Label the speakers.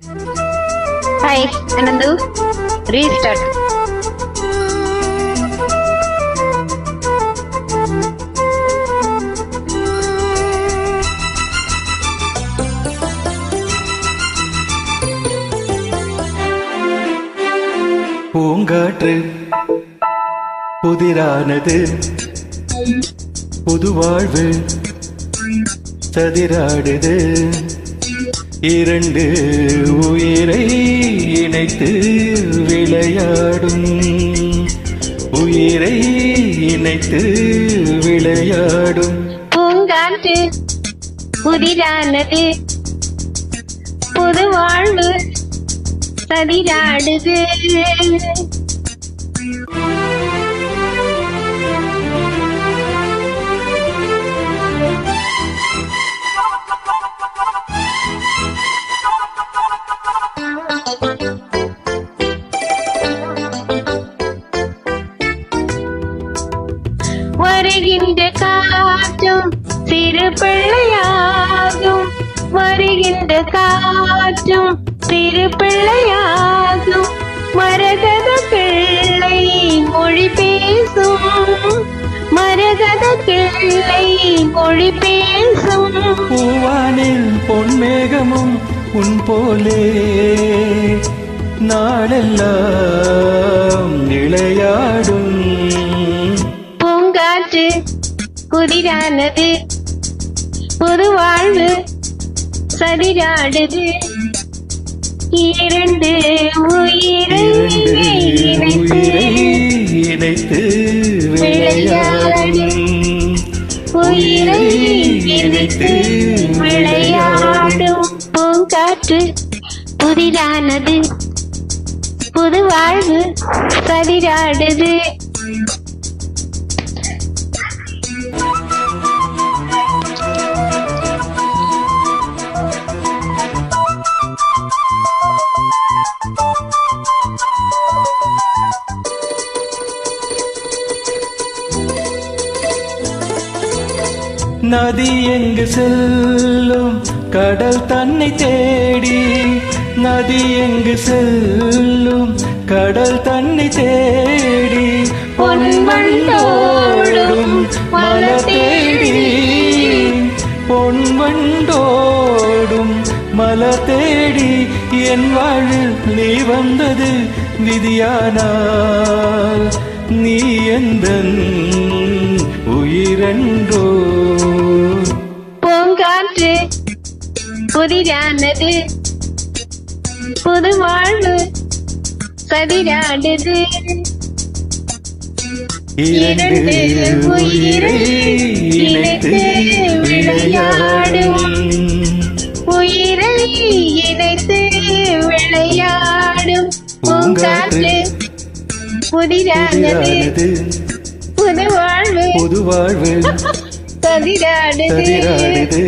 Speaker 1: Hi, Anandu. Restart.
Speaker 2: பூங்காற்று புதிரானது, புது வாழ்வு சதிராடுது. இரண்டு உயிரை இணைத்து விளையாடும், உயிரை இணைத்து விளையாடும்.
Speaker 1: பூங்காற்று புதிரானது, புது வாழ்வு சதிராடுது. வருகின்ற காற்றும் சிறு பிள்ளையாகும், வருகின்ற காற்றும் சிறு பிள்ளையாகும். மரகத கிள்ளை மொழி பேசும், மரகத கிள்ளை மொழி பேசும்.
Speaker 2: பூவானில் பொன்மேகமும் உன் போலே நாளெல்லாம் நிலையாடும்.
Speaker 1: பூங்காற்று புதிரானது, புது வாழ்வு சதிராடுது. இரண்டு உயிரை
Speaker 2: இணைத்து விளையாடும்,
Speaker 1: உயிரை இணைத்து விளையாடும். பூங்காற்று புதிரானது, புது வாழ்வு சதிராடுது.
Speaker 2: நதி எங்கு செல்லும் கடல் தன்னை தேடி, நதி எங்கு செல்லும் கடல் தன்னை தேடி.
Speaker 1: பொன்வண்டோடும் மலர் தேடி,
Speaker 2: பொன்வண்டோடும் மலர் தேடி. என் வாழ்வில் நீ வந்தது விதியானால், நீ எந்தன் உயிரென்றோ.
Speaker 1: பூங்காற்று புதிரானது, புது வாழ்வு சதிராடுது.
Speaker 2: இரண்டு உயிரை இணைத்து விளையாடும்,
Speaker 1: உயிரை இணைத்து விளையாடும். பூங்காற்று புதிரானது, புது வாழ்வு
Speaker 2: புது வாழ்வு
Speaker 1: சதிராடுது.
Speaker 2: சதிராடுது.